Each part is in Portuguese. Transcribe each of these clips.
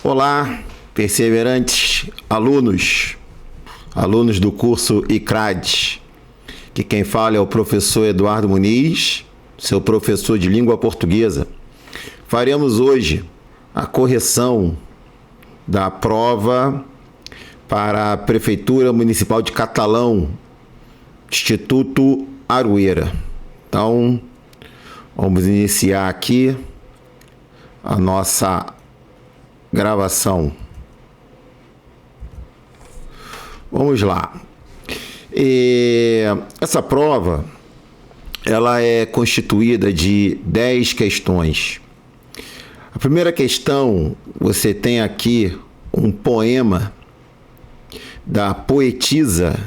Olá, perseverantes alunos do curso ICRAD, que quem fala é o professor Eduardo Muniz, seu professor de língua portuguesa. Faremos hoje a correção da prova para a Prefeitura Municipal de Catalão, Instituto Aroeira. Então, vamos iniciar aqui a nossa gravação. Vamos lá. Essa prova, ela é constituída de 10 questões. A primeira questão, você tem aqui um poema da poetisa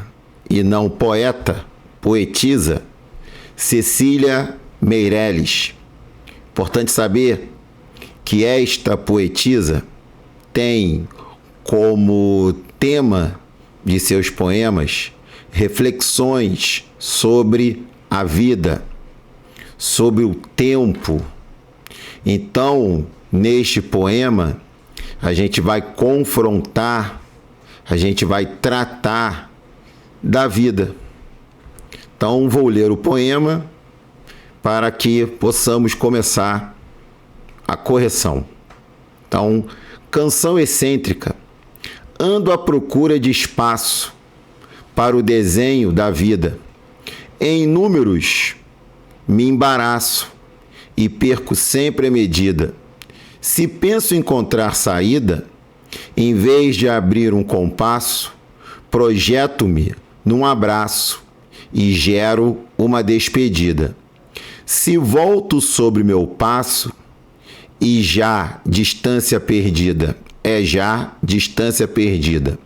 e não poeta, poetisa Cecília Meirelles. Importante saber que esta poetisa tem como tema de seus poemas reflexões sobre a vida, sobre o tempo. Então, neste poema, a gente vai confrontar, a gente vai tratar da vida. Então, vou ler o poema para que possamos começar a correção. Então, canção excêntrica. Ando à procura de espaço para o desenho da vida. Em números me embaraço e perco sempre a medida. Se penso encontrar saída, em vez de abrir um compasso, projeto-me num abraço e gero uma despedida. Se volto sobre meu passo, e já distância perdida, já distância perdida.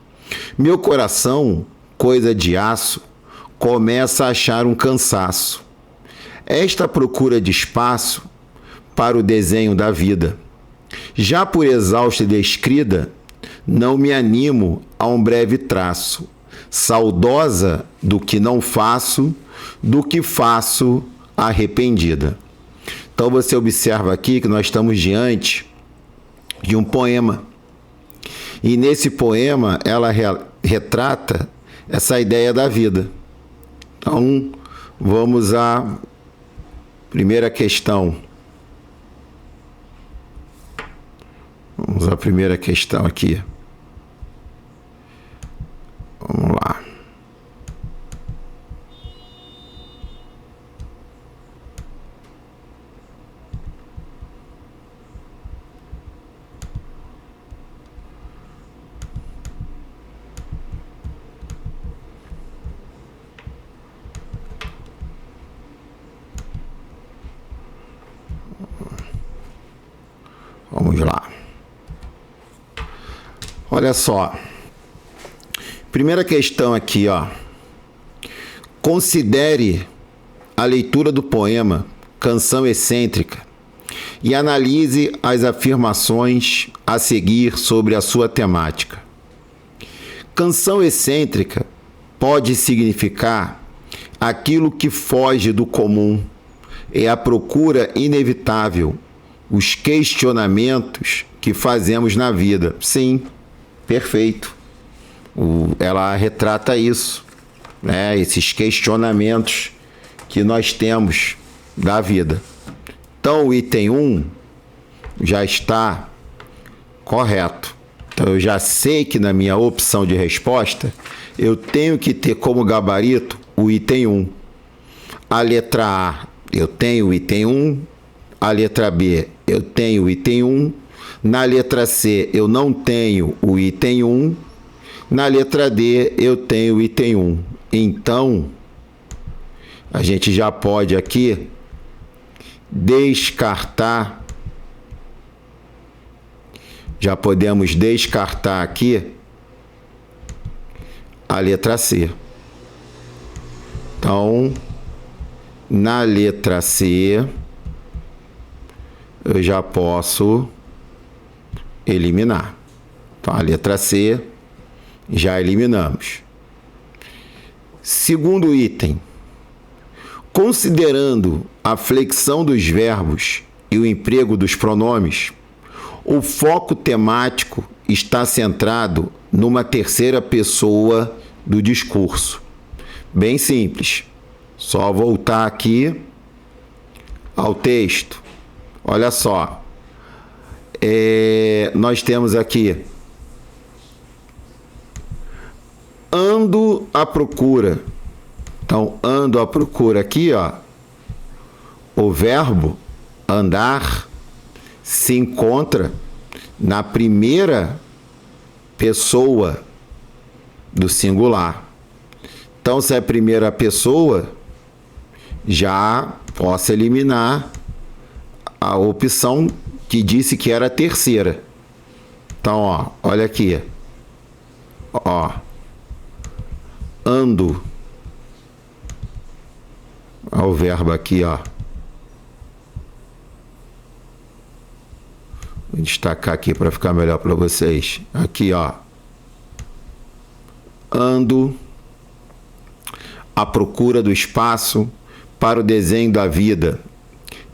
Meu coração, coisa de aço, começa a achar um cansaço. Esta procura de espaço para o desenho da vida. Já por exausta e descrida, não me animo a um breve traço, saudosa do que não faço, do que faço arrependida. Então você observa aqui que nós estamos diante de um poema. E nesse poema ela retrata essa ideia da vida. Então vamos à primeira questão. Vamos à primeira questão aqui. Vamos lá. Vamos lá. Olha só. Primeira questão aqui, ó. Considere a leitura do poema Canção Excêntrica e analise as afirmações a seguir sobre a sua temática. Canção excêntrica pode significar aquilo que foge do comum, é a procura inevitável, os questionamentos que fazemos na vida. Sim, perfeito. Ela retrata isso, né? Esses questionamentos que nós temos da vida. Então, o item 1 já está correto. Então, eu já sei que na minha opção de resposta, eu tenho que ter como gabarito o item 1. A letra A, eu tenho o item 1. A letra B, eu tenho o item 1. Na letra C, eu não tenho o item 1. Na letra D, eu tenho o item 1. Então, a gente já pode aqui descartar. Já podemos descartar aqui a letra C. Então, na letra C, eu já posso eliminar. Então, a letra C, já eliminamos. Segundo item. Considerando a flexão dos verbos e o emprego dos pronomes, O foco temático está centrado numa terceira pessoa do discurso. Bem simples. Só voltar aqui ao texto. Olha só. Nós temos aqui: ando à procura. Então, ando à procura aqui, ó. O verbo andar se encontra na primeira pessoa do singular. Então, se é a primeira pessoa, já posso eliminar a opção que disse que era a terceira. Então, ó, olha aqui. Ó. Ando. Olha o verbo aqui, ó. Vou destacar aqui para ficar melhor para vocês. Aqui, ó. Ando à procura do espaço para o desenho da vida.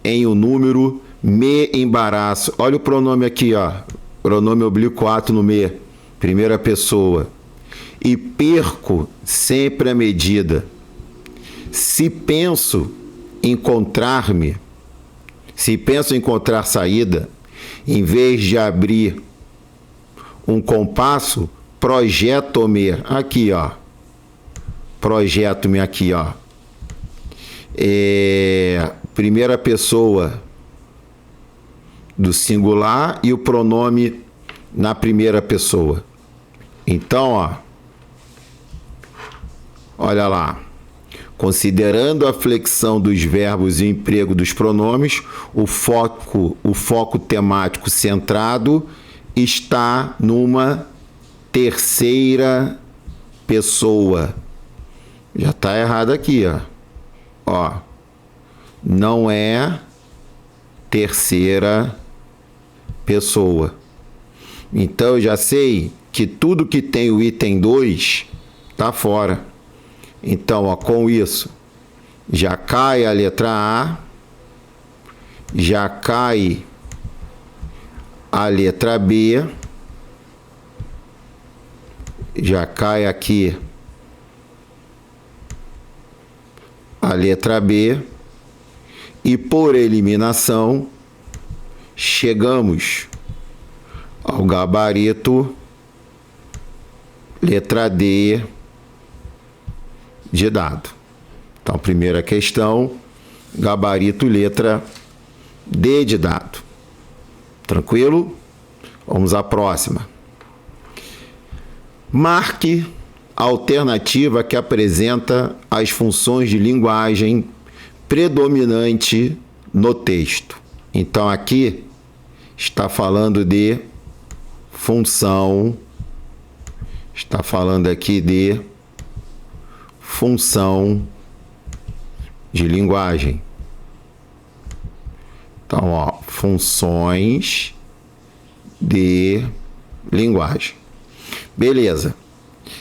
Em o número me embaraço. Olha o pronome aqui, ó. Pronome oblíquo no me. Primeira pessoa. E perco sempre a medida. Se penso encontrar saída, em vez de abrir um compasso, projeto-me. Aqui, ó. Projeto-me aqui, ó. Primeira pessoa do singular e o pronome na primeira pessoa. Então, ó. Olha lá. Considerando a flexão dos verbos e o emprego dos pronomes, o foco temático centrado está numa terceira pessoa. Já está errado aqui, ó. Ó. Não é terceira pessoa. Então, eu já sei que tudo que tem o item 2 está fora. Então, ó, com isso, já cai a letra A, já cai a letra B, já cai aqui a letra B, e por eliminação, chegamos ao gabarito letra D de dado. Então, primeira questão, gabarito letra D de dado. Tranquilo? Vamos à próxima. Marque a alternativa que apresenta as funções de linguagem predominante no texto. Então, aqui está falando de função, está falando aqui de função de linguagem. Então, ó, funções de linguagem. Beleza.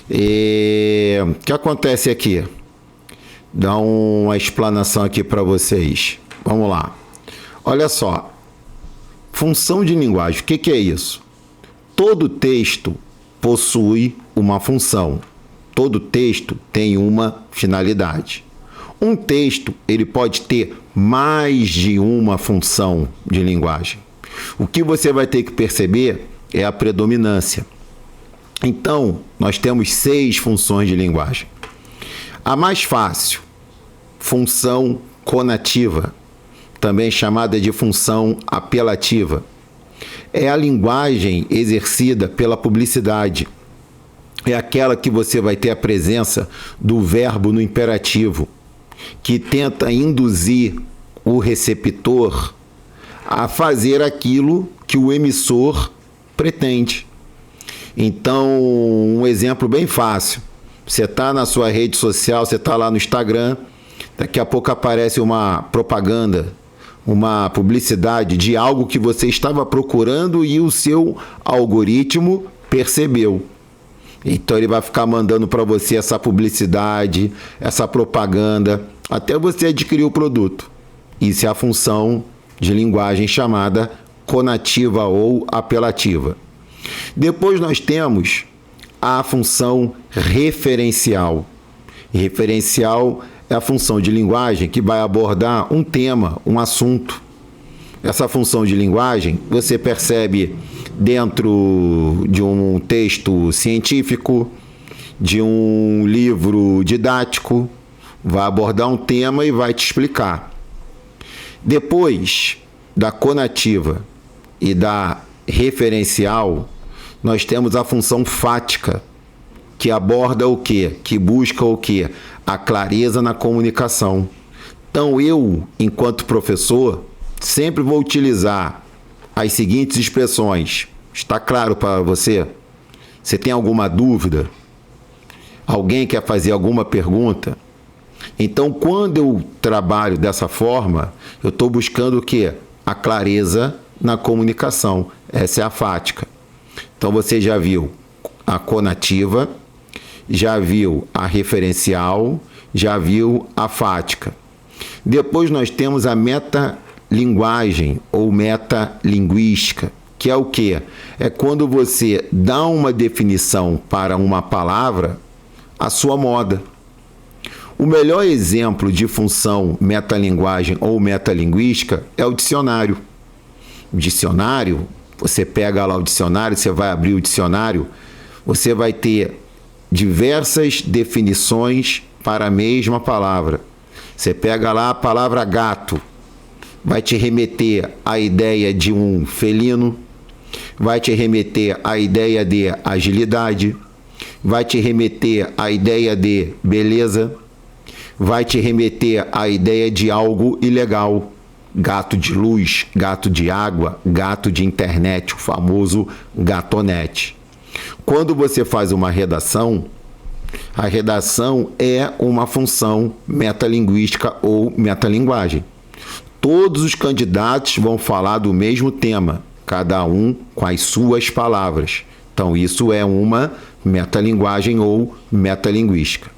O que acontece aqui? Dá uma explanação aqui para vocês. Vamos lá. Olha só. Função de linguagem. O que é isso? Todo texto possui uma função. Todo texto tem uma finalidade. Um texto, ele pode ter mais de uma função de linguagem. O que você vai ter que perceber é a predominância. Então, nós temos 6 funções de linguagem. A mais fácil, função conativa, também chamada de função apelativa. É a linguagem exercida pela publicidade. É aquela que você vai ter a presença do verbo no imperativo, que tenta induzir o receptor a fazer aquilo que o emissor pretende. Então, um exemplo bem fácil. Você está na sua rede social, você está lá no Instagram, daqui a pouco aparece uma propaganda, uma publicidade de algo que você estava procurando e o seu algoritmo percebeu. Então ele vai ficar mandando para você essa publicidade, essa propaganda, até você adquirir o produto. Isso é a função de linguagem chamada conativa ou apelativa. Depois nós temos a função referencial. Referencial é a função de linguagem que vai abordar um tema, um assunto. Essa função de linguagem você percebe dentro de um texto científico, de um livro didático, vai abordar um tema e vai te explicar. Depois da conativa e da referencial, nós temos a função fática, que aborda o quê? Que busca o quê? A clareza na comunicação. Então eu, enquanto professor, sempre vou utilizar as seguintes expressões. Está claro para você? Você tem alguma dúvida? Alguém quer fazer alguma pergunta? Então, quando eu trabalho dessa forma, eu estou buscando o quê? A clareza na comunicação. Essa é a fática. Então, você já viu a conativa, já viu a referencial, já viu a fática. Depois nós temos a metalinguagem ou metalinguística, que é o quê? É quando você dá uma definição para uma palavra à sua moda. O melhor exemplo de função metalinguagem ou metalinguística é o dicionário. O dicionário, você pega lá o dicionário, você vai abrir o dicionário, você vai ter diversas definições para a mesma palavra. Você pega lá a palavra gato, vai te remeter à ideia de um felino, vai te remeter à ideia de agilidade, vai te remeter à ideia de beleza, vai te remeter à ideia de algo ilegal. Gato de luz, gato de água, gato de internet, o famoso gatonete. Quando você faz uma redação, a redação é uma função metalinguística ou metalinguagem. Todos os candidatos vão falar do mesmo tema, cada um com as suas palavras. Então, isso é uma metalinguagem ou metalinguística.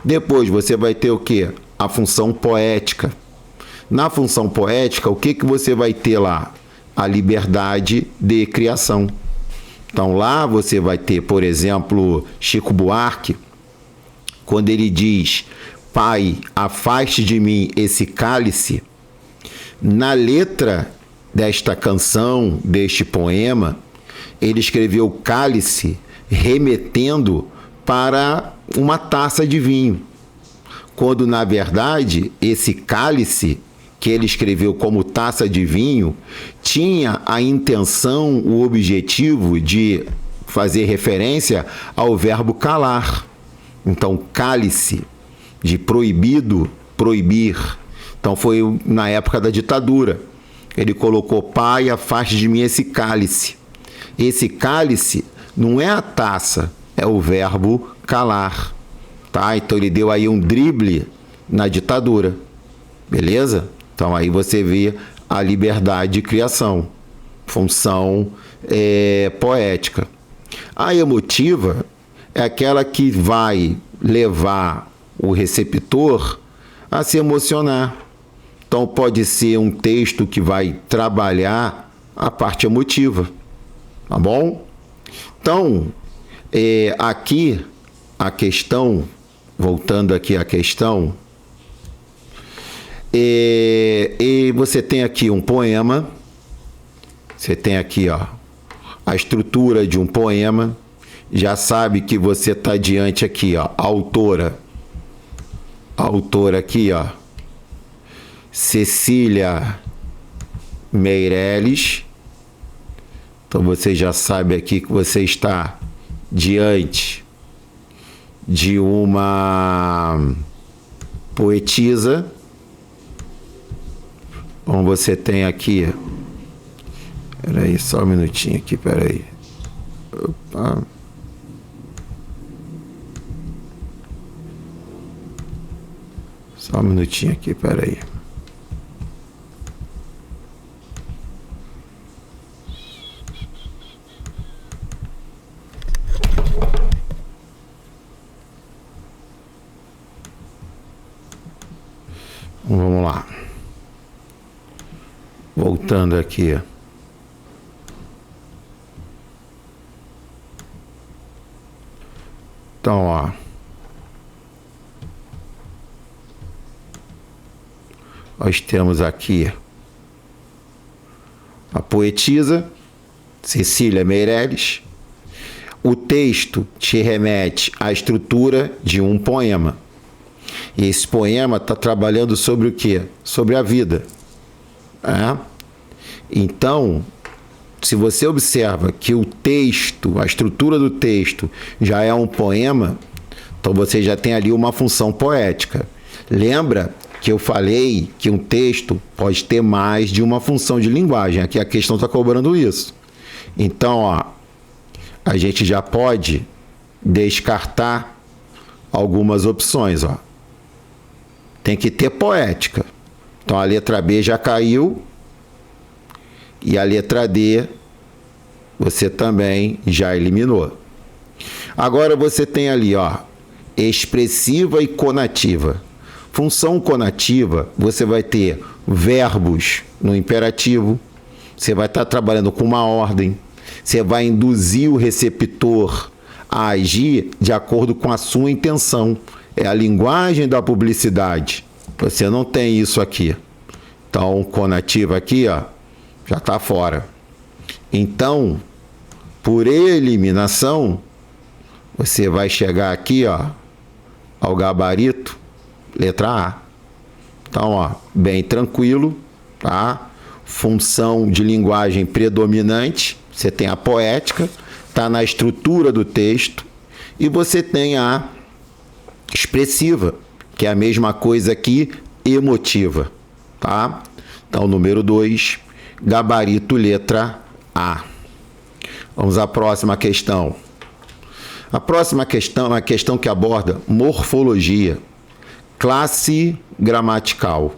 Depois, você vai ter o quê? A função poética. Na função poética, o que você vai ter lá? A liberdade de criação. Então, lá você vai ter, por exemplo, Chico Buarque, quando ele diz: Pai, afaste de mim esse cálice. Na letra desta canção, deste poema, ele escreveu cálice remetendo para uma taça de vinho, quando na verdade esse cálice que ele escreveu como taça de vinho tinha a intenção, o objetivo de fazer referência ao verbo calar. Então, cálice, de proibido, proibir. Então, foi na época da ditadura. Ele colocou: Pai, afaste de mim esse cálice. Esse cálice não é a taça, é o verbo calar. Tá? Então, ele deu aí um drible na ditadura. Beleza? Então, aí você vê a liberdade de criação. Função poética. A emotiva é aquela que vai levar o receptor a se emocionar. Então, pode ser um texto que vai trabalhar a parte emotiva. Tá bom? Então, aqui a questão, voltando aqui à questão, e você tem aqui um poema, você tem aqui a estrutura de um poema, já sabe que você está diante aqui, a autora aqui, Cecília Meirelles. Então você já sabe aqui que você está diante de uma poetisa. Bom, você tem aqui, peraí, só um minutinho aqui, peraí. Opa. Só um minutinho aqui, peraí. Vamos lá. Voltando aqui. Então, ó. Nós temos aqui a poetisa Cecília Meirelles. O texto te remete à estrutura de um poema. E esse poema está trabalhando sobre o quê? Sobre a vida. Então, se você observa que o texto, a estrutura do texto já é um poema, então você já tem ali uma função poética. Lembra que eu falei que um texto pode ter mais de uma função de linguagem. Aqui a questão está cobrando isso. Então, ó, a gente já pode descartar algumas opções. Ó. Tem que ter poética. Então, a letra B já caiu. E a letra D você também já eliminou. Agora você tem ali, ó, expressiva e conativa. Função conativa, você vai ter verbos no imperativo, você vai estar trabalhando com uma ordem, você vai induzir o receptor a agir de acordo com a sua intenção. É a linguagem da publicidade. Você não tem isso aqui. Então, conativa aqui, ó, já está fora. Então, por eliminação, você vai chegar aqui, ó, ao gabarito, letra A. Então, ó, bem tranquilo, tá? Função de linguagem predominante, você tem a poética, tá na estrutura do texto, e você tem a expressiva, que é a mesma coisa aqui, emotiva, tá? Então, número 2, gabarito letra A. Vamos à próxima questão. A próxima questão é uma questão que aborda morfologia, classe gramatical.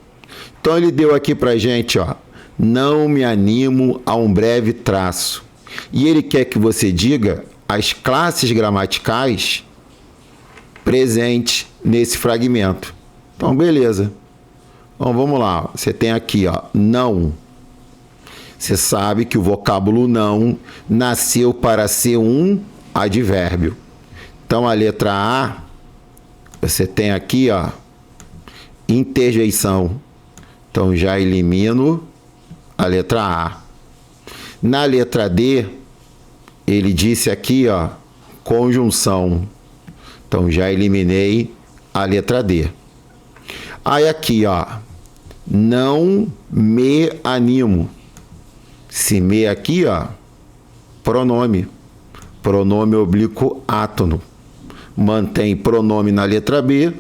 Então ele deu aqui pra gente, ó, não me animo a um breve traço. E ele quer que você diga as classes gramaticais presentes nesse fragmento. Então, beleza. Então, vamos lá. Você tem aqui, ó, não. Você sabe que o vocábulo não nasceu para ser um advérbio. Então, a letra A, você tem aqui, ó, interjeição. Então, já elimino a letra A. Na letra D, ele disse aqui, ó, conjunção. Então, já eliminei a letra D. Aí aqui, ó, não me animo. Se me aqui, ó, pronome. Pronome oblíquo átono. Mantém pronome na letra B,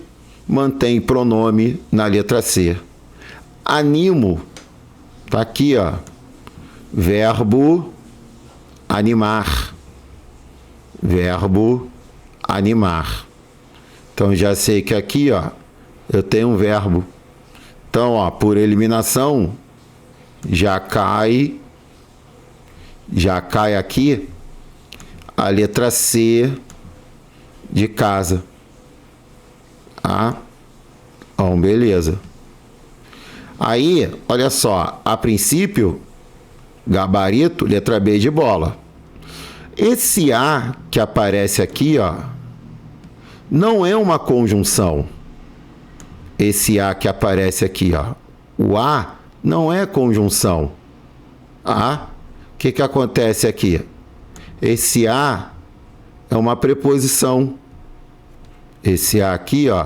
mantém pronome na letra C. Animo, tá aqui, ó, verbo animar. Verbo animar. Então, já sei que aqui, ó, eu tenho um verbo. Então, ó, por eliminação, já cai aqui a letra C de casa. Ah, bom, beleza. Aí, olha só, a princípio, gabarito, letra B de bola. Esse A que aparece aqui, ó, não é uma conjunção. Esse A que aparece aqui, ó, o A não é conjunção. Ah, o que acontece aqui? Esse A é uma preposição. Esse A aqui, ó,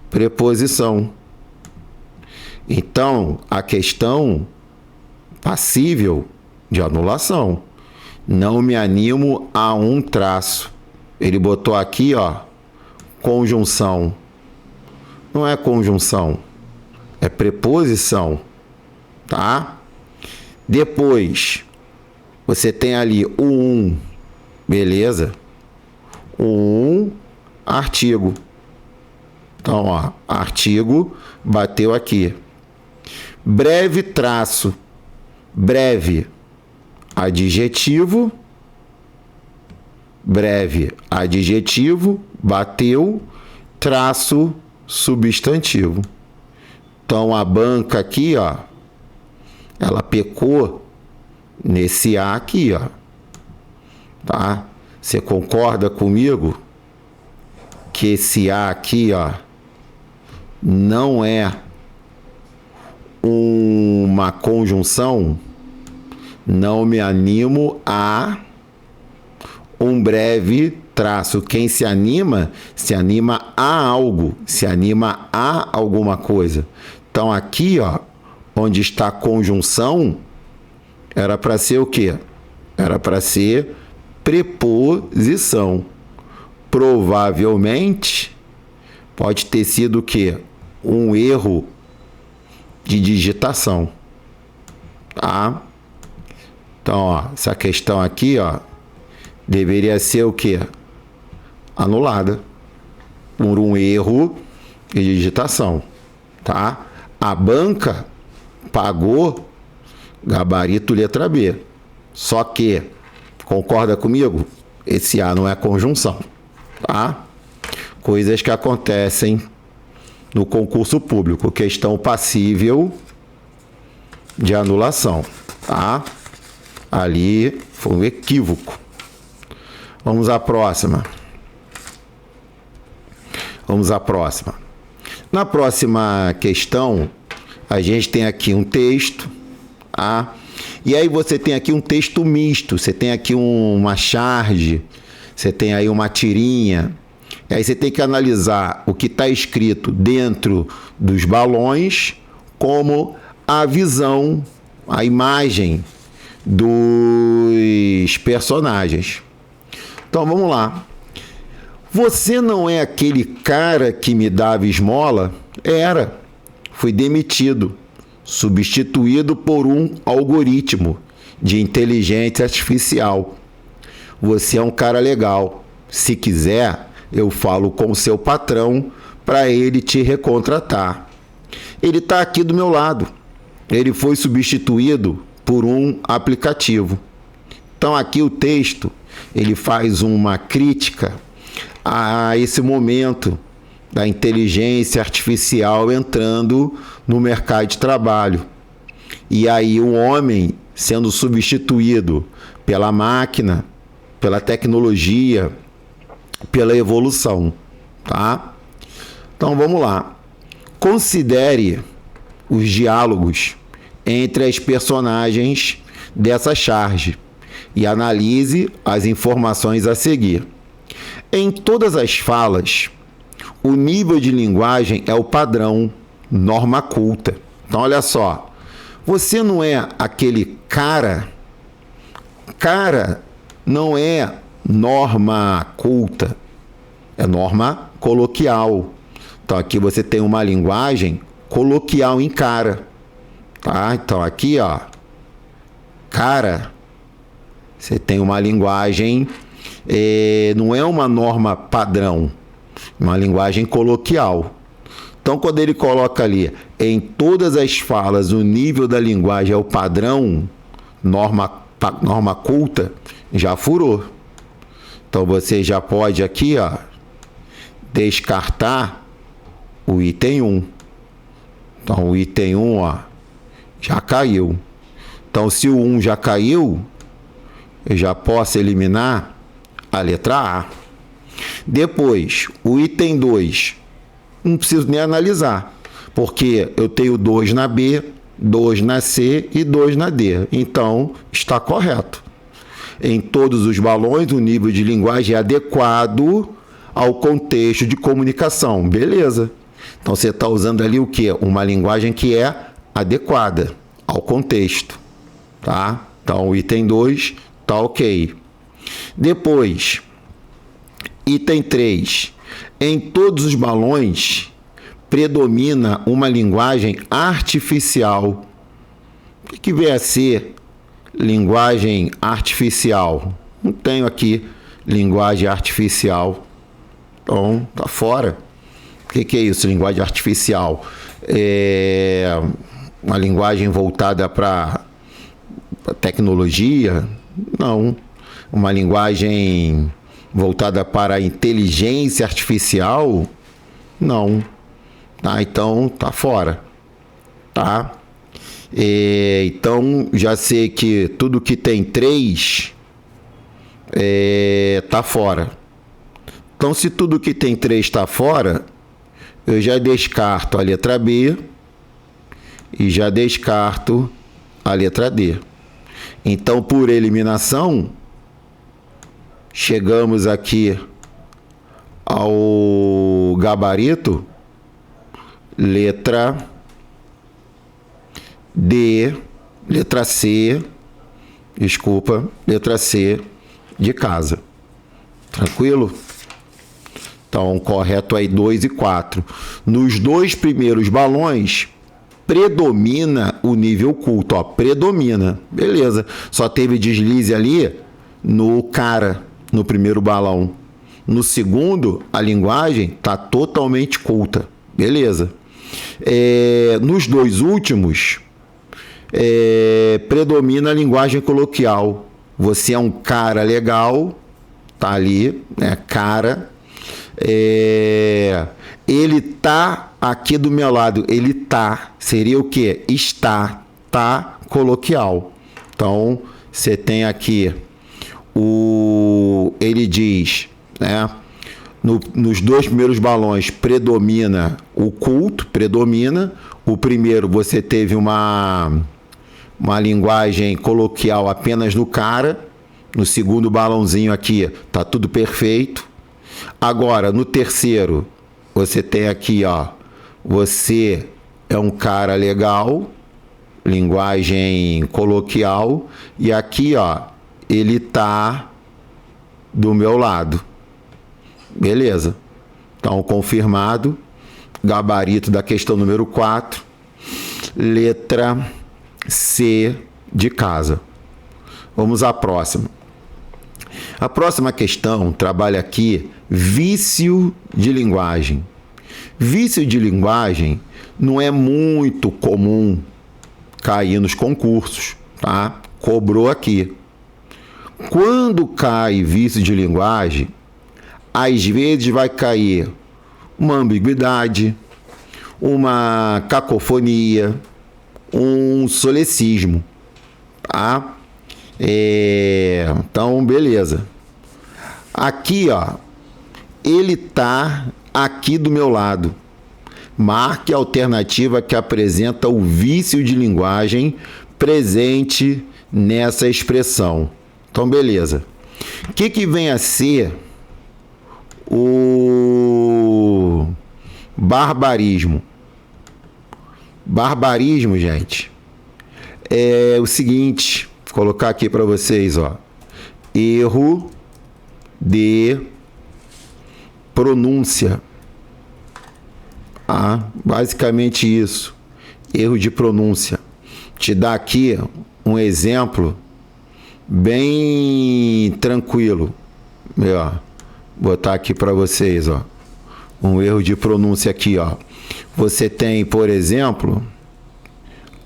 preposição. Então, a questão passível de anulação. Não me animo a um traço. Ele botou aqui, ó, conjunção. Não é conjunção, é preposição, tá? Depois, você tem ali o um, beleza? O um, artigo. Então, ó, artigo bateu aqui. Breve traço. Breve, adjetivo. Breve, adjetivo, bateu. Traço, substantivo. Então, a banca aqui, ó, ela pecou nesse A aqui, ó, tá? Você concorda comigo que esse A aqui, ó, não é uma conjunção? Não me animo a um breve traço. Quem se anima a algo, se anima a alguma coisa. Então aqui, ó, onde está a conjunção, era para ser o quê? Era para ser preposição. Provavelmente pode ter sido o quê? Um erro de digitação. Tá? Então, ó, essa questão aqui, ó, deveria ser o quê? Anulada por um erro de digitação, tá? A banca pagou gabarito letra B. Só que, concorda comigo? Esse A não é conjunção, tá? Coisas que acontecem no concurso público, questão passível de anulação, tá? Ali foi um equívoco. Vamos à próxima. Na próxima questão, a gente tem aqui um texto, tá? E aí você tem aqui um texto misto, você tem aqui uma charge, você tem aí uma tirinha. E aí você tem que analisar o que está escrito dentro dos balões, como a visão, a imagem dos personagens. Então vamos lá. Você não é aquele cara que me dava esmola? Era. Fui demitido, substituído por um algoritmo de inteligência artificial. Você é um cara legal. Se quiser, eu falo com o seu patrão para ele te recontratar. Ele está aqui do meu lado. Ele foi substituído por um aplicativo. Então aqui o texto, ele faz uma crítica a esse momento da inteligência artificial entrando no mercado de trabalho. E aí o homem sendo substituído pela máquina, pela tecnologia, pela evolução, tá? Então vamos lá. Considere os diálogos entre as personagens dessa charge e analise as informações a seguir. Em todas as falas, o nível de linguagem é o padrão, norma culta. Então, olha só. Você não é aquele cara. Cara não é norma culta. É norma coloquial. Então, aqui você tem uma linguagem coloquial em cara. Tá? Então, aqui, ó. Cara. Você tem uma linguagem... não é uma norma padrão, uma linguagem coloquial. Então, quando ele coloca ali, em todas as falas, o nível da linguagem é o padrão, norma culta, já furou. Então, você já pode aqui, ó, descartar o item 1. Então, o item 1, ó, já caiu. Então, se o 1 já caiu, eu já posso eliminar a letra A. Depois, o item 2, não preciso nem analisar, porque eu tenho 2 na B, 2 na C e 2 na D. Então, está correto. Em todos os balões, o nível de linguagem é adequado ao contexto de comunicação. Beleza. Então, você está usando ali o quê? Uma linguagem que é adequada ao contexto. Tá? Então, o item 2 está ok. Depois, item 3. Em todos os balões, predomina uma linguagem artificial. O que vem a ser linguagem artificial? Não tenho aqui linguagem artificial. Então, tá fora. O que é isso, linguagem artificial? É uma linguagem voltada para tecnologia? Não. Uma linguagem voltada para a inteligência artificial? Não. Tá? Então, tá fora. Tá? Então, já sei que tudo que tem 3 tá fora. Então, se tudo que tem 3 está fora, eu já descarto a letra B e já descarto a letra D. Então, por eliminação, chegamos aqui ao gabarito letra D, letra C, letra C de casa. Tranquilo? Então, correto aí 2 e 4. Nos 2 primeiros balões, predomina o nível culto, ó, predomina. Beleza. Só teve deslize ali no cara, no primeiro balão. No segundo, a linguagem tá totalmente culta. Beleza. Nos 2 últimos, predomina a linguagem coloquial. Você é um cara legal, tá ali, né? Cara. Ele tá aqui do meu lado. Ele tá. Seria o quê? Está. Tá coloquial. Então, você tem aqui ele diz, né? Nos 2 primeiros balões predomina o culto, predomina. O primeiro você teve uma linguagem coloquial apenas no cara. No segundo balãozinho aqui tá tudo perfeito. Agora, no terceiro, você tem aqui, ó, você é um cara legal, linguagem coloquial, e aqui, ó, ele tá do meu lado. Beleza. Então, confirmado. Gabarito da questão número 4. Letra C de casa. Vamos à próxima. A próxima questão trabalha aqui vício de linguagem. Vício de linguagem não é muito comum cair nos concursos, tá? Cobrou aqui. Quando cai vício de linguagem, às vezes vai cair uma ambiguidade, uma cacofonia, um solecismo, tá? Então, beleza. Aqui, ó, ele tá aqui do meu lado. Marque a alternativa que apresenta o vício de linguagem presente nessa expressão. Então, beleza. O que vem a ser o barbarismo? Barbarismo, gente, é o seguinte, vou colocar aqui para vocês, ó. Erro de pronúncia. Basicamente isso. Erro de pronúncia. Te dá aqui um exemplo bem tranquilo. Ó, botar aqui para vocês, ó. Um erro de pronúncia aqui, ó. Você tem, por exemplo,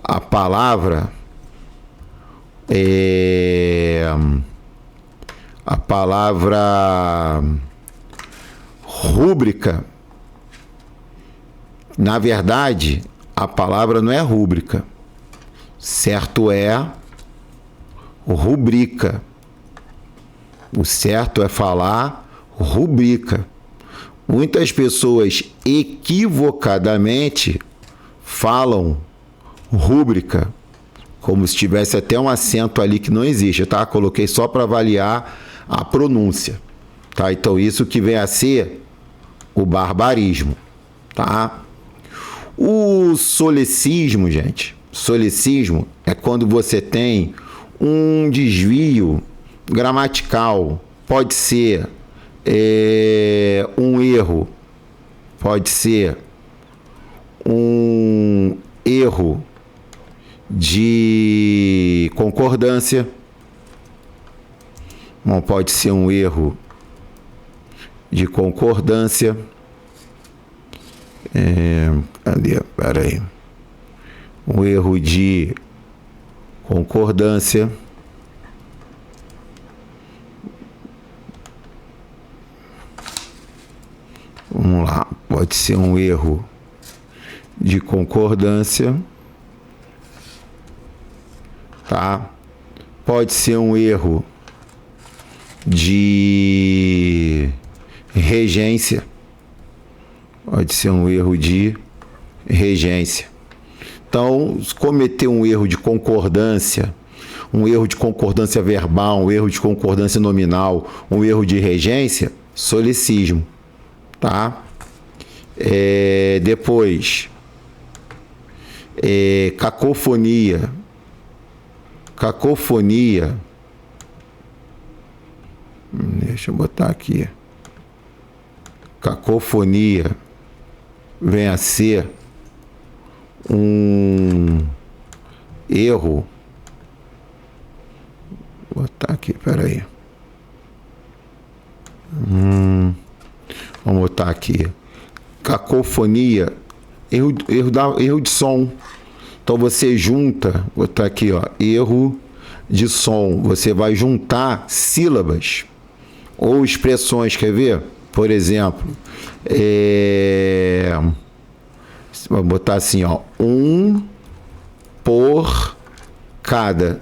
a palavra rúbrica. Na verdade, a palavra não é rúbrica. Certo é rubrica. O certo é falar rubrica. Muitas pessoas equivocadamente falam rúbrica, como se tivesse até um acento ali que não existe, tá? Coloquei só para avaliar a pronúncia, tá? Então isso que vem a ser o barbarismo, tá? O solecismo, gente, solecismo é quando você tem um desvio gramatical, pode ser um erro, pode ser um erro de concordância, não pode ser um erro de concordância. Cadê? Peraí. Um erro de concordância. Vamos lá. Pode ser um erro de concordância. Tá? Pode ser um erro de regência. Pode ser um erro de regência. Então, se cometer um erro de concordância, um erro de concordância verbal, um erro de concordância nominal, um erro de regência, solicismo, tá? Depois, cacofonia. Cacofonia. Deixa eu botar aqui. Cacofonia vem a ser um erro. Vou botar aqui, peraí. Vamos botar aqui. Cacofonia, erro de som. Então você junta, vou botar aqui, ó, erro de som. Você vai juntar sílabas ou expressões, quer ver? Por exemplo, vou botar assim, ó, um por cada.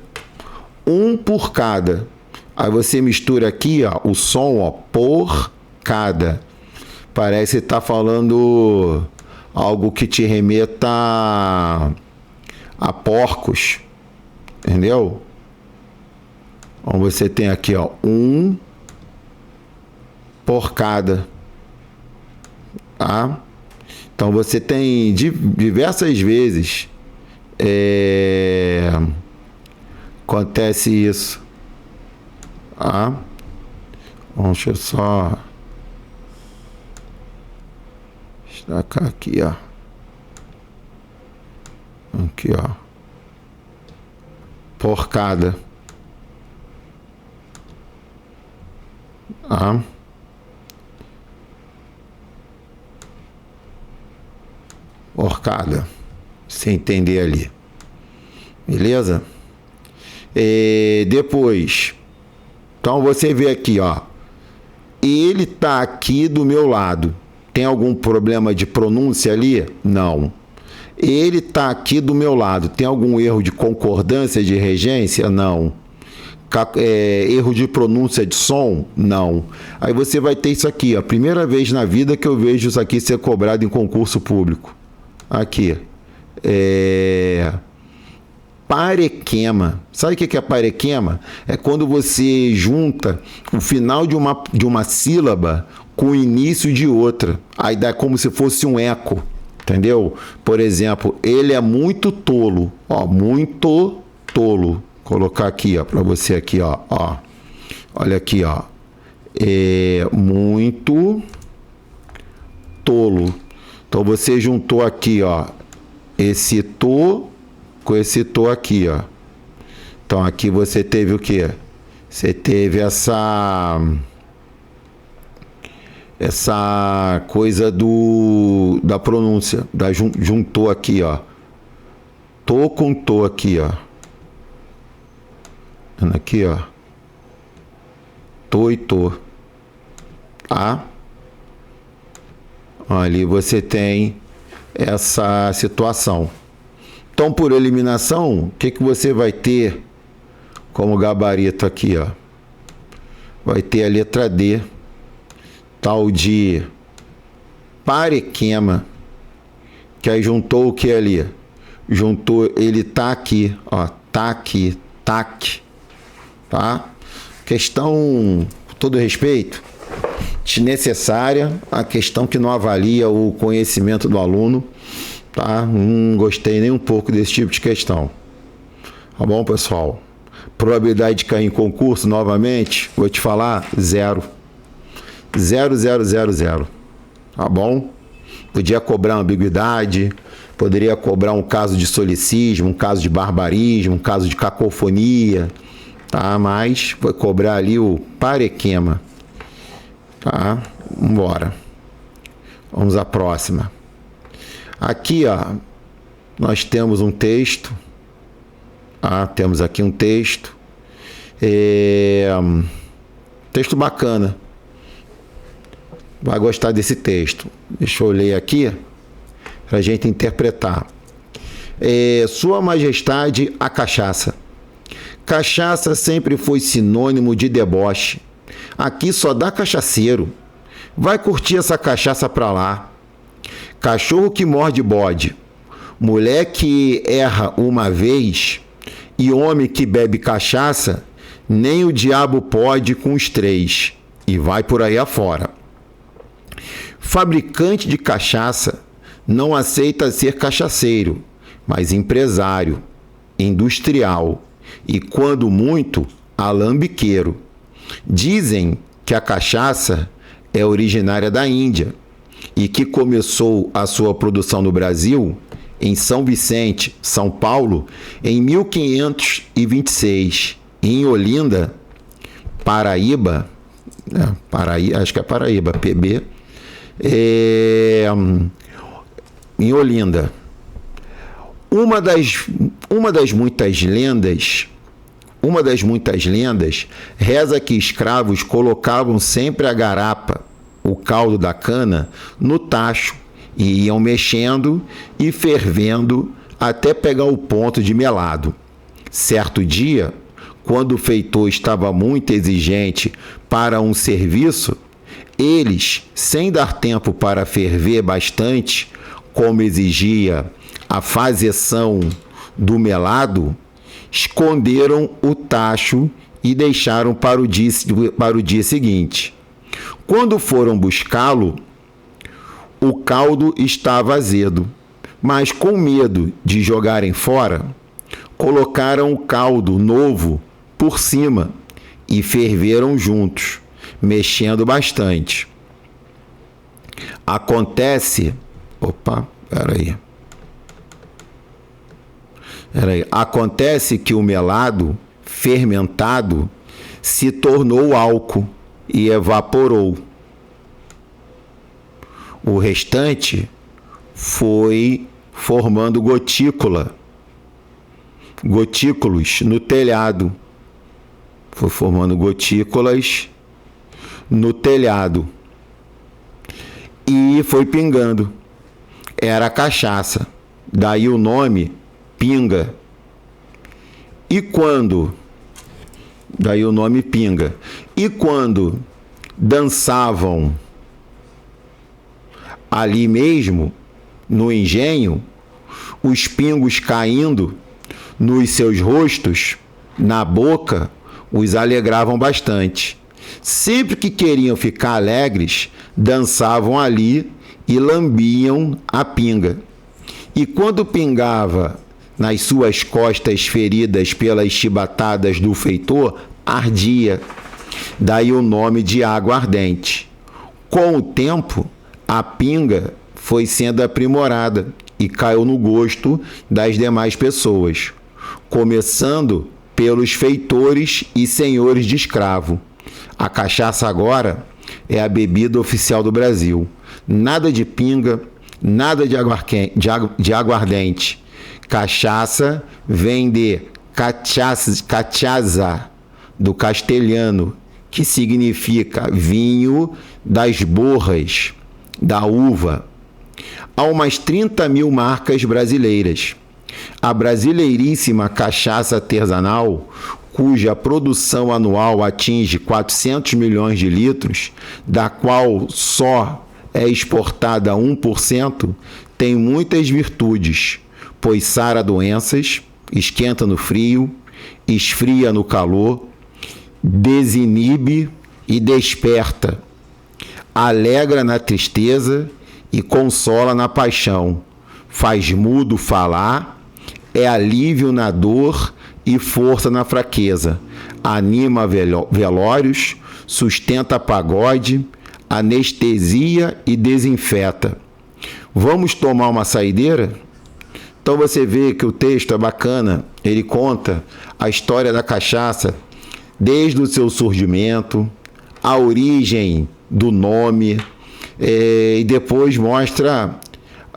Um por cada. Aí você mistura aqui, ó, o som, ó, por cada. Parece que tá falando algo que te remeta a porcos. Entendeu? Então você tem aqui, ó, um por cada. Tá? Então você tem diversas vezes acontece isso. Tá? Deixa eu só destacar aqui, ó. Aqui, ó. Porcada. Tá? Porcada. Você entender ali. Beleza? Depois. Então você vê aqui, ó. Ele tá aqui do meu lado. Tem algum problema de pronúncia ali? Não. Ele tá aqui do meu lado. Tem algum erro de concordância de regência? Não. Erro de pronúncia de som? Não. Aí você vai ter isso aqui, ó. Primeira vez na vida que eu vejo isso aqui ser cobrado em concurso público. Aqui. Parequema. Sabe o que é parequema? É quando você junta o final de uma sílaba com o início de outra. Aí dá como se fosse um eco. Entendeu? Por exemplo, ele é muito tolo. Ó, muito tolo. Vou colocar aqui, ó, para você aqui, ó. Olha aqui, ó. Muito tolo. Então você juntou aqui, ó, esse to com esse to aqui, ó. Então aqui você teve o quê? Você teve essa coisa da pronúncia, juntou aqui, ó. To com to aqui, ó. Aqui, ó. To e to. Tá? Ali você tem essa situação. Então, por eliminação, o que você vai ter como gabarito aqui, ó? Vai ter a letra D, tal de parequema, que aí juntou o que ali? Juntou, ele tá aqui, ó, tá aqui, tac, tá? Questão, com todo respeito, desnecessária, a questão que não avalia o conhecimento do aluno, tá? Não gostei nem um pouco desse tipo de questão. Tá bom, pessoal? Probabilidade de cair em concurso novamente, vou te falar, 0. 0, 0, 0, 0. Tá bom? Podia cobrar uma ambiguidade, poderia cobrar um caso de solicismo, um caso de barbarismo, um caso de cacofonia, tá? Mas vai cobrar ali o parequema. Tá? Vambora. Vamos à próxima. Aqui, ó, nós temos um texto. Temos aqui um texto. Texto bacana. Vai gostar desse texto. Deixa eu ler aqui para a gente interpretar. Sua Majestade, a cachaça. Cachaça sempre foi sinônimo de deboche. Aqui só dá cachaceiro. Vai curtir essa cachaça pra lá. Cachorro que morde bode. Mulher que erra uma vez e homem que bebe cachaça, nem o diabo pode com os três. E vai por aí afora. Fabricante de cachaça não aceita ser cachaceiro, mas empresário, industrial e, quando muito, alambiqueiro. Dizem que a cachaça é originária da Índia e que começou a sua produção no Brasil, em São Vicente, São Paulo, em 1526, em Olinda, Paraíba, acho que é Paraíba, PB, em Olinda. Uma das muitas lendas reza que escravos colocavam sempre a garapa, o caldo da cana, no tacho e iam mexendo e fervendo até pegar o ponto de melado. Certo dia, quando o feitor estava muito exigente para um serviço, eles, sem dar tempo para ferver bastante, como exigia a fazeção do melado, esconderam o tacho e deixaram para o dia seguinte. Quando foram buscá-lo, o caldo estava azedo, mas com medo de jogarem fora, colocaram o caldo novo por cima e ferveram juntos, mexendo bastante. Acontece que o melado fermentado se tornou álcool e evaporou. O restante foi formando gotículos no telhado. Foi formando gotículas no telhado. E foi pingando. Era cachaça. Daí o nome pinga. Daí o nome pinga. E quando dançavam ali mesmo, no engenho, os pingos caindo nos seus rostos, na boca, os alegravam bastante. Sempre que queriam ficar alegres, dançavam ali e lambiam a pinga. E quando pingava nas suas costas feridas pelas chibatadas do feitor, ardia. Daí o nome de água ardente. Com o tempo, a pinga foi sendo aprimorada e caiu no gosto das demais pessoas, começando pelos feitores e senhores de escravo. A cachaça agora é a bebida oficial do Brasil. Nada de pinga, nada de aguardente. Cachaça vem de cachaça, do castelhano, que significa vinho das borras, da uva. Há umas 30 mil marcas brasileiras. A brasileiríssima cachaça artesanal, cuja produção anual atinge 400 milhões de litros, da qual só é exportada 1%, tem muitas virtudes, pois sara doenças, esquenta no frio, esfria no calor, desinibe e desperta, alegra na tristeza e consola na paixão, faz mudo falar, é alívio na dor e força na fraqueza, anima velórios, sustenta pagode, anestesia e desinfeta. Vamos tomar uma saideira? Então você vê que o texto é bacana, ele conta a história da cachaça desde o seu surgimento, a origem do nome, e depois mostra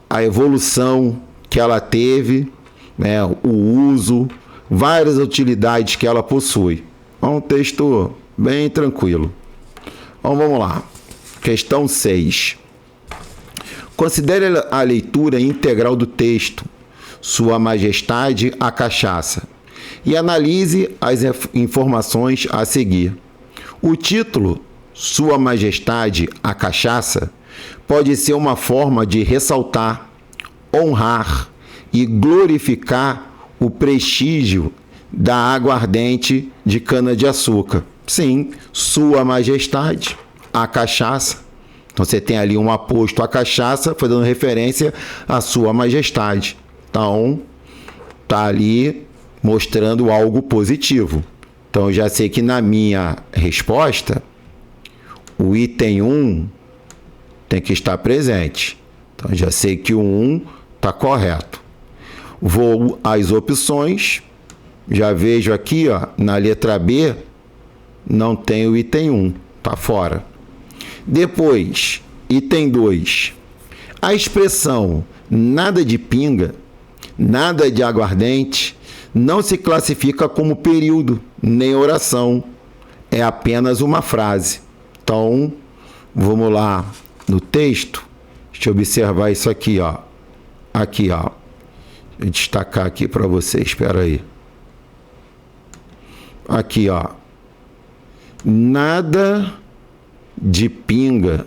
a evolução que ela teve, né, o uso, várias utilidades que ela possui. É um texto bem tranquilo. Então vamos lá. Questão 6. Considere a leitura integral do texto, Sua Majestade a Cachaça, e analise as informações a seguir. O título, Sua Majestade a Cachaça, pode ser uma forma de ressaltar, honrar e glorificar o prestígio da aguardente de cana-de-açúcar. Sim, Sua Majestade a Cachaça. Então você tem ali um aposto à cachaça, foi dando referência à Sua Majestade. Então, tá ali mostrando algo positivo. Então, eu já sei que na minha resposta, o item 1 tem que estar presente. Então, já sei que o 1 está correto. Vou às opções, já vejo aqui, ó, na letra B, não tem o item 1, está fora. Depois, item 2. A expressão nada de pinga, nada de aguardente, não se classifica como período, nem oração. É apenas uma frase. Então, vamos lá no texto. Deixa eu observar isso aqui, ó. Aqui, ó. Deixa eu destacar aqui para vocês, espera aí. Aqui, ó. Nada de pinga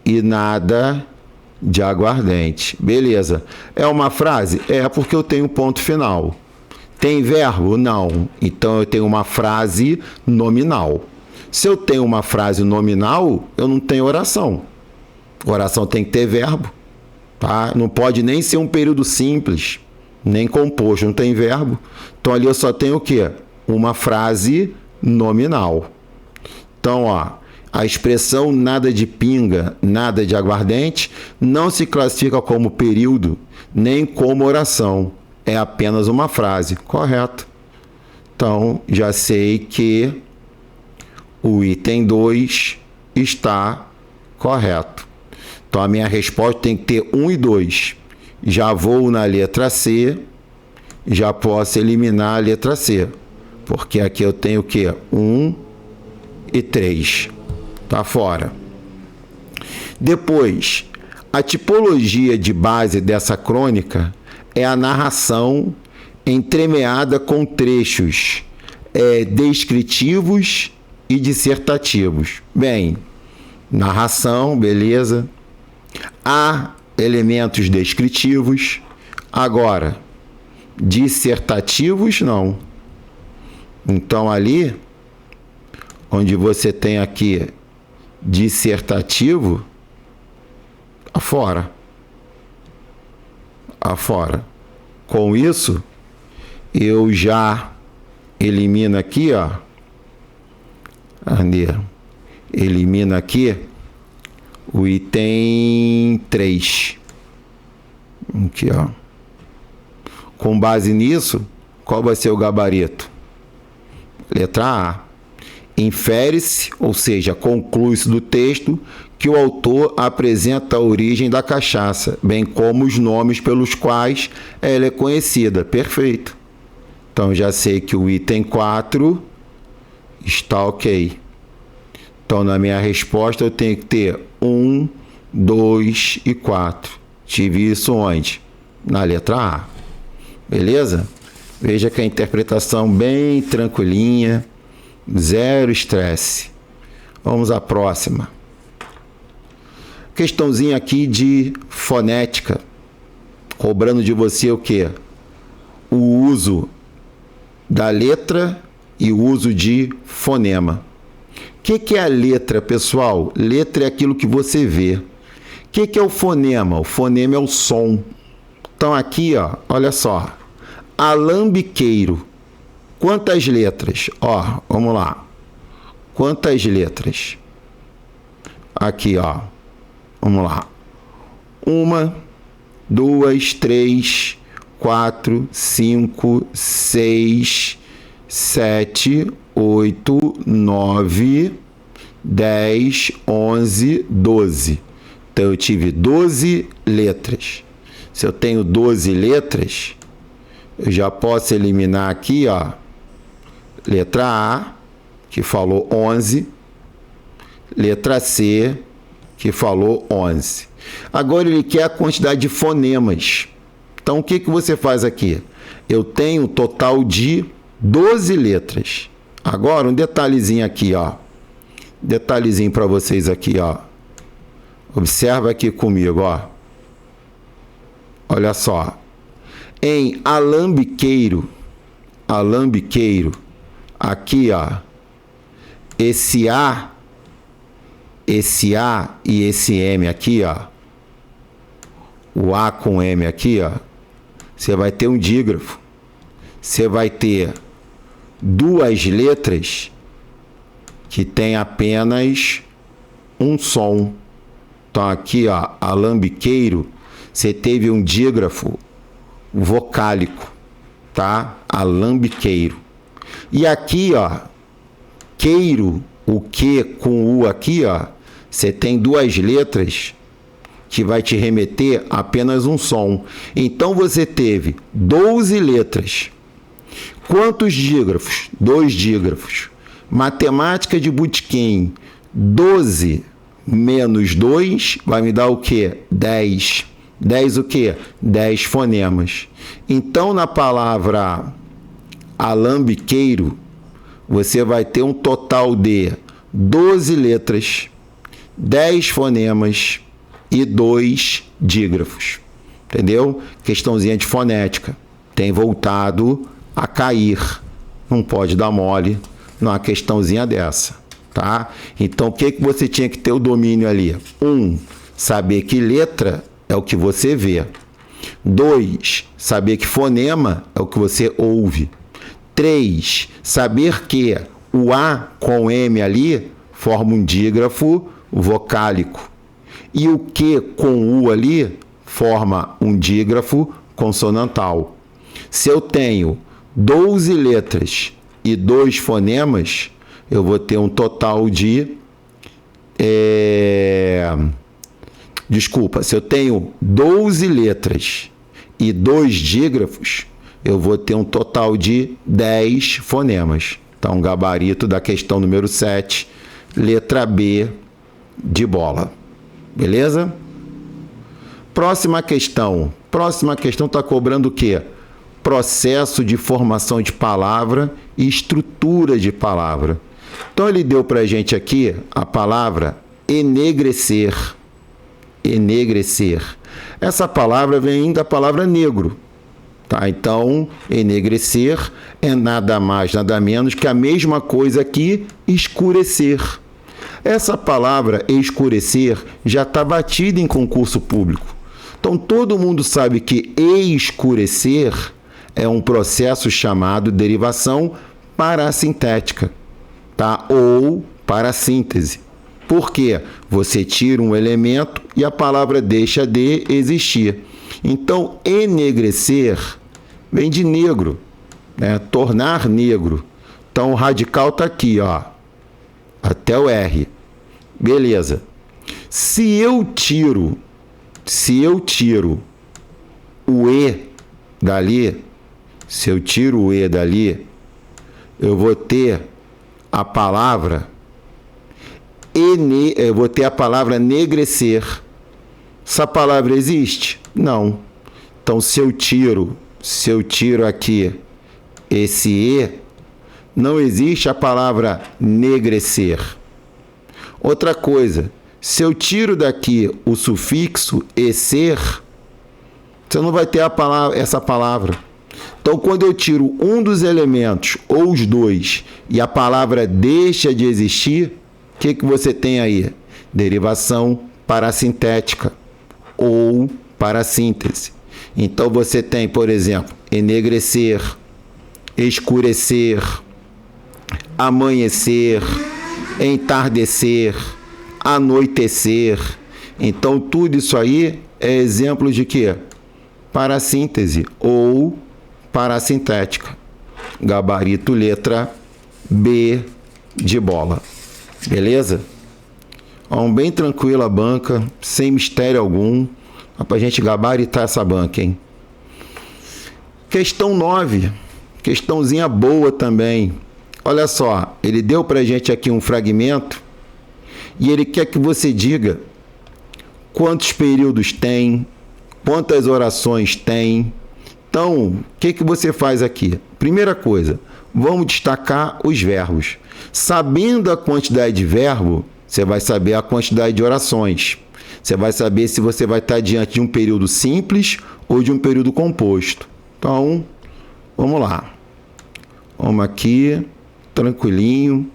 e nada de aguardente. Beleza. É uma frase? É, porque eu tenho ponto final. Tem verbo? Não. Então eu tenho uma frase nominal. Se eu tenho uma frase nominal, eu não tenho oração. Oração tem que ter verbo, tá? Não pode nem ser um período simples, nem composto, não tem verbo. Então ali eu só tenho o quê? Uma frase nominal. Então, ó, a expressão nada de pinga, nada de aguardente não se classifica como período, nem como oração. É apenas uma frase. Correto. Então, já sei que o item 2 está correto. Então, a minha resposta tem que ter 1 e 2. Já vou na letra C, já posso eliminar a letra C. Porque aqui eu tenho o quê? 1 e 3. Está fora. Depois, a tipologia de base dessa crônica é a narração entremeada com trechos descritivos e dissertativos. Bem, narração, beleza. Há elementos descritivos. Agora, dissertativos, não. Então, ali, onde você tem aqui dissertativo, afora. Afora. Com isso, eu já elimino aqui, ó. Elimina aqui o item 3. Aqui, ó. Com base nisso, qual vai ser o gabarito? Letra A. Infere-se, ou seja, conclui-se do texto que o autor apresenta a origem da cachaça, bem como os nomes pelos quais ela é conhecida. Perfeito. Então, já sei que o item 4 está ok. Então, na minha resposta, eu tenho que ter 1, 2 e 4. Tive isso onde? Na letra A. Beleza? Veja que a interpretação bem tranquilinha, zero estresse. Vamos à próxima. Questãozinha aqui de fonética, cobrando de você o quê? O uso da letra e o uso de fonema. O que é a letra, pessoal? Letra é aquilo que você vê. O que é o fonema? O fonema é o som. Então aqui, ó, olha só. Alambiqueiro. Quantas letras? Ó, vamos lá. Quantas letras? Aqui, ó. Vamos lá. 1, 2, 3, 4, 5, 6, 7, 8, 9, 10, 11, 12. Então, eu tive 12 letras. Se eu tenho 12 letras, eu já posso eliminar aqui, ó, letra A, que falou 11, letra C, que falou 11. Agora ele quer a quantidade de fonemas. Então, o que você faz aqui? Eu tenho um total de 12 letras. Agora, um detalhezinho aqui, ó. Detalhezinho para vocês aqui, ó. Observa aqui comigo, ó. Olha só. Em alambiqueiro, aqui, ó. Esse A e esse M aqui, ó. O A com M aqui, ó. Você vai ter um dígrafo. Você vai ter duas letras que tem apenas um som. Então aqui, ó, alambiqueiro, você teve um dígrafo vocálico, tá? Alambiqueiro. E aqui, ó, queiro, o que com U aqui, ó, você tem duas letras que vai te remeter a apenas um som. Então você teve 12 letras. Quantos dígrafos? 2 dígrafos. Matemática de botequim, 12 menos 2 vai me dar o quê? 10. 10 o quê? 10 fonemas. Então, na palavra alambiqueiro, você vai ter um total de 12 letras, 10 fonemas e 2 dígrafos. Entendeu? Questãozinha de fonética. Tem voltado a cair. Não pode dar mole numa questãozinha dessa, tá? Então, o que você tinha que ter o domínio ali? 1, saber que letra é o que você vê. 2, saber que fonema é o que você ouve. 3, saber que o A com M ali forma um dígrafo vocálico. E o Q com U ali forma um dígrafo consonantal. Se eu tenho 12 letras e 2 fonemas, eu vou ter um total de... se eu tenho 12 letras e 2 dígrafos, eu vou ter um total de 10 fonemas. Então, gabarito da questão número 7, letra B de bola. Beleza? Próxima questão. Próxima questão está cobrando o quê? Processo de formação de palavra e estrutura de palavra. Então, ele deu para a gente aqui a palavra enegrecer. Enegrecer. Essa palavra vem da palavra negro. Tá? Então, enegrecer é nada mais, nada menos que a mesma coisa que escurecer. Essa palavra escurecer já está batida em concurso público. Então, todo mundo sabe que escurecer é um processo chamado derivação parassintética, tá? Ou parassíntese. Por quê? Você tira um elemento e a palavra deixa de existir. Então, enegrecer vem de negro, né? Tornar negro. Então, o radical está aqui, ó, até o R. Beleza. Se eu tiro o E dali, eu vou ter a palavra negrecer. Essa palavra existe? Não. Então, se eu tiro aqui esse E, não existe a palavra negrecer. Outra coisa, se eu tiro daqui o sufixo ecer, você não vai ter essa palavra. Então, quando eu tiro um dos elementos ou os dois e a palavra deixa de existir, o que você tem aí? Derivação parassintética ou parassíntese. Então, você tem, por exemplo, enegrecer, escurecer, amanhecer, entardecer, anoitecer. Então, tudo isso aí é exemplo de quê? Parassíntese ou parassintética. Gabarito letra B de bola. Beleza? Bem tranquila a banca, sem mistério algum. Dá pra gente gabaritar essa banca, hein? Questão 9. Questãozinha boa também. Olha só, ele deu pra gente aqui um fragmento e ele quer que você diga quantos períodos tem, quantas orações tem. Então, o que você faz aqui? Primeira coisa, vamos destacar os verbos. Sabendo a quantidade de verbo, você vai saber a quantidade de orações. Você vai saber se você vai estar diante de um período simples ou de um período composto. Então, vamos lá. Vamos aqui, tranquilinho,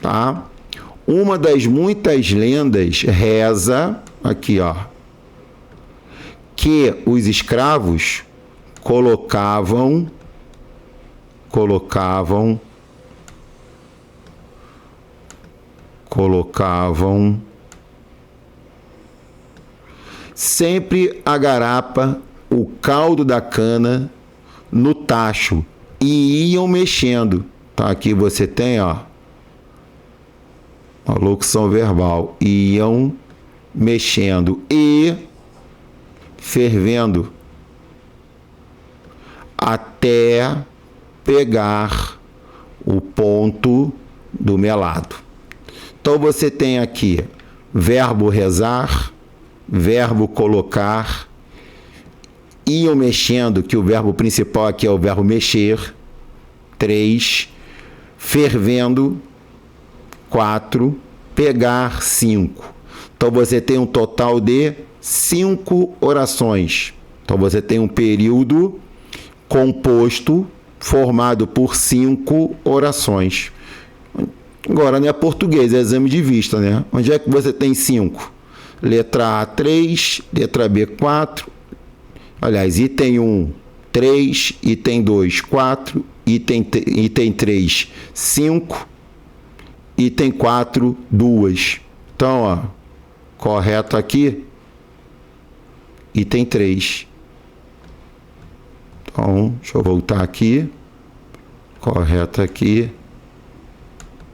tá? Uma das muitas lendas reza, aqui ó, que os escravos colocavam sempre a garapa, o caldo da cana no tacho e iam mexendo. Tá, aqui você tem, ó, a locução verbal, iam mexendo e fervendo até pegar o ponto do melado. Então você tem aqui verbo rezar, verbo colocar, iam mexendo, que o verbo principal aqui é o verbo mexer, 3, fervendo, 4, pegar, 5. Então você tem um total de 5 orações. Então você tem um período composto formado por 5 orações. Agora não é português, é exame de vista, né? Onde é que você tem 5? Letra A, 3, letra B, 4. Aliás, item 1, 3, item 2, 4, item 3, 5, item 4, 2. Então, ó, correto aqui, item 3. Então, deixa eu voltar aqui. Correto aqui,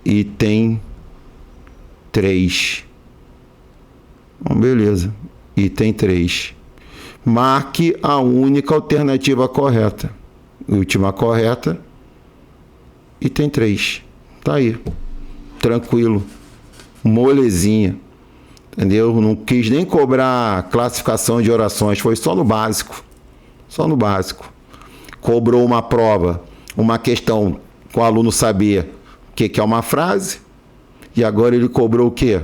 item 3. Bom, beleza, item 3. Marque a única alternativa correta. Última correta, item 3. Tá aí, tranquilo, molezinha. Entendeu? Não quis nem cobrar classificação de orações, foi só no básico. Só no básico. Cobrou uma prova, uma questão com o aluno saber o que é uma frase, e agora ele cobrou o quê?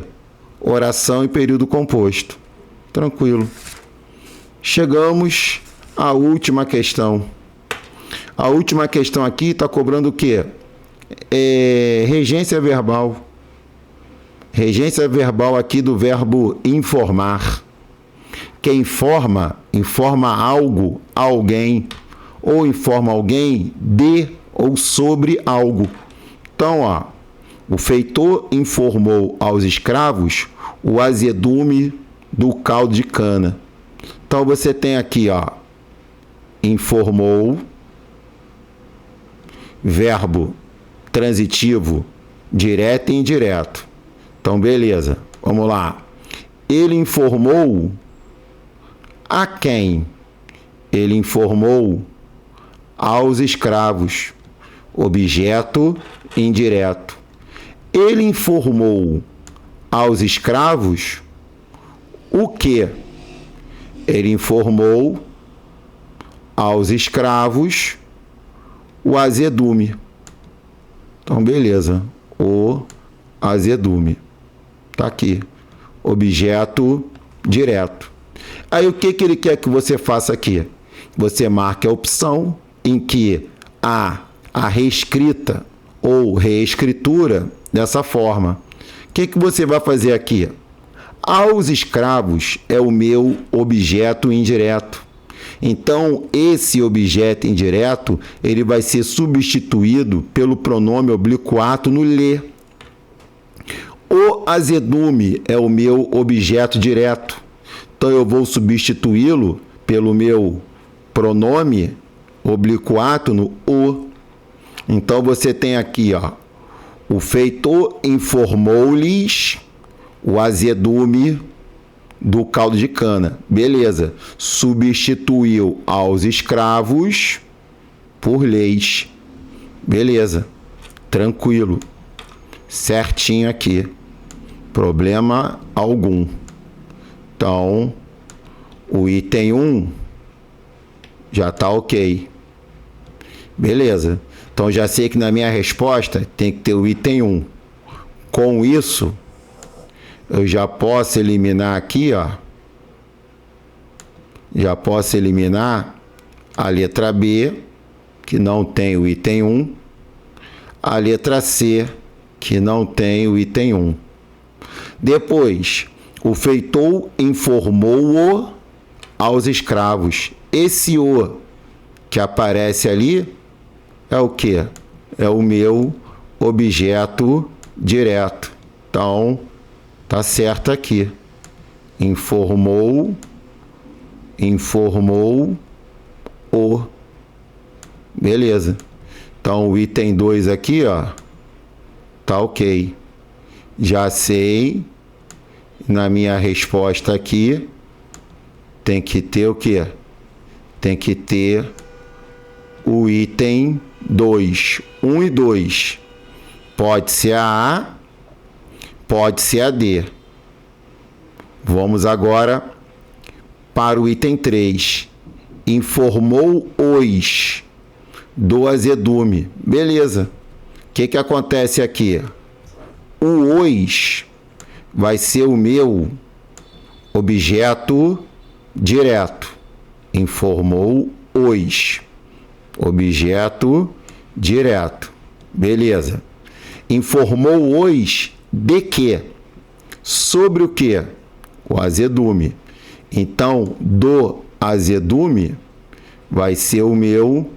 Oração em período composto. Tranquilo. Chegamos à última questão. A última questão aqui está cobrando o quê? Regência verbal. Regência verbal aqui do verbo informar. Quem informa, informa algo, alguém, ou informa alguém de ou sobre algo. Então, ó, o feitor informou aos escravos o azedume do caldo de cana. Então você tem aqui, ó, informou, verbo transitivo direto e indireto. Então, beleza, vamos lá. Ele informou a quem? Ele informou aos escravos. Objeto indireto. Ele informou aos escravos o quê? Ele informou aos escravos o azedume. Então, beleza. O azedume. Tá aqui. Objeto direto. Aí, o que ele quer que você faça aqui? Você marque a opção em que há a reescrita ou reescritura dessa forma. O que você vai fazer aqui? Aos escravos é o meu objeto indireto. Então, esse objeto indireto, ele vai ser substituído pelo pronome oblíquo no lhe. O azedume é o meu objeto direto. Então, eu vou substituí-lo pelo meu pronome oblíquo no o. Então, você tem aqui, ó, o feitor informou-lhes o azedume do caldo de cana. Beleza. Substituiu aos escravos por leis. Beleza. Tranquilo. Certinho aqui. Problema algum. Então, o item 1 já está ok. Beleza. Então, já sei que na minha resposta tem que ter o item 1. Com isso, eu já posso eliminar aqui, ó. Já posso eliminar a letra B, que não tem o item 1. A letra C, que não tem o item 1. Depois, o feitor informou-o aos escravos. Esse o que aparece ali é o quê? É o meu objeto direto. Então, tá certo aqui. Informou o. Beleza. Então, o item 2 aqui, ó, tá ok. Já sei. Na minha resposta aqui, tem que ter o quê? Tem que ter o item 2. 1 e 2. Pode ser a A, pode ser a D. Vamos agora para o item 3. Informou-os do azedume. Beleza. O que acontece aqui? O os vai ser o meu objeto direto. Informou-os. Objeto direto. Beleza. Informou-os de quê? Sobre o quê? O azedume. Então, do azedume vai ser o meu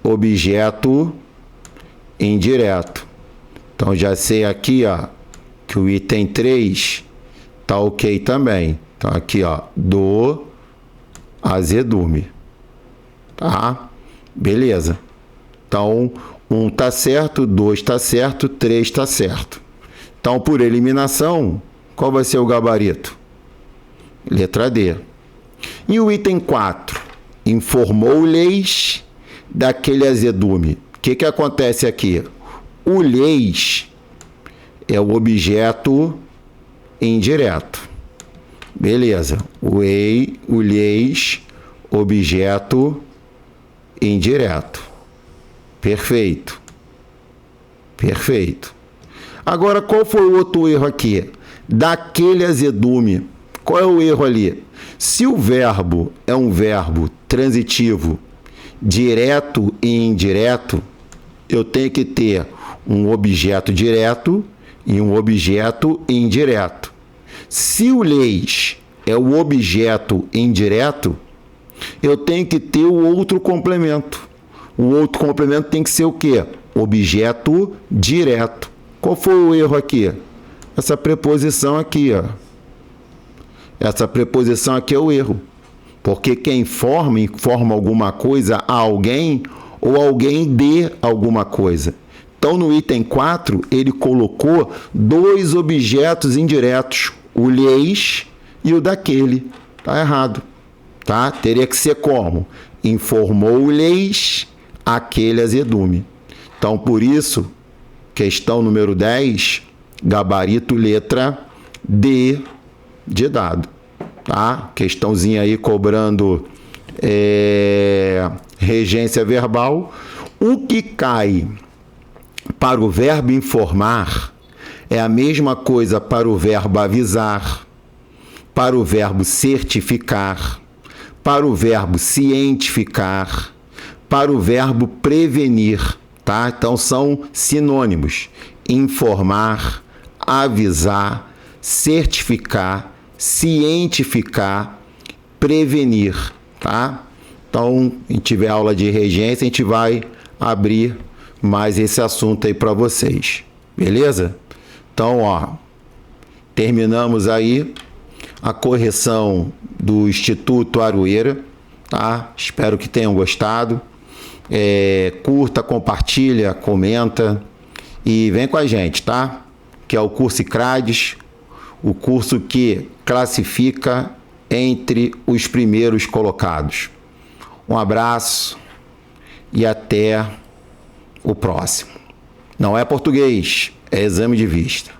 objeto indireto. Então, já sei aqui, ó, que o item 3 tá ok também. Então, aqui, ó, do azedume. Tá? Beleza. Então, 1 tá certo, 2 tá certo, 3 tá certo. Então, por eliminação, qual vai ser o gabarito? Letra D. E o item 4? Informou-lhes daquele azedume. O que acontece aqui? O lhes é o objeto indireto. Beleza. O lhes, objeto indireto. Perfeito. Perfeito. Agora, qual foi o outro erro aqui? Daquele azedume. Qual é o erro ali? Se o verbo é um verbo transitivo, direto e indireto, eu tenho que ter um objeto direto e um objeto indireto. Se o lhes é o objeto indireto, eu tenho que ter o outro complemento. O outro complemento tem que ser o quê? Objeto direto. Qual foi o erro aqui? Essa preposição aqui, ó. Essa preposição aqui é o erro. Porque quem informa alguma coisa a alguém ou alguém de alguma coisa. Então, no item 4, ele colocou 2 objetos indiretos, o lhes e o daquele. Tá errado. Tá? Teria que ser como? Informou-lhes aquele azedume. Então, por isso, questão número 10, gabarito letra D de dado. Tá? Questãozinha aí cobrando regência verbal. O que cai para o verbo informar é a mesma coisa para o verbo avisar, para o verbo certificar, para o verbo cientificar, para o verbo prevenir, tá? Então são sinônimos: informar, avisar, certificar, cientificar, prevenir, tá? Então, se tiver aula de regência, a gente vai abrir mais esse assunto aí para vocês, beleza? Então, ó, terminamos aí a correção do Instituto Aroeira, tá? Espero que tenham gostado. Curta, compartilha, comenta e vem com a gente, tá? Que é o curso ICRADES, o curso que classifica entre os primeiros colocados. Um abraço e até o próximo. Não é português, é exame de vista.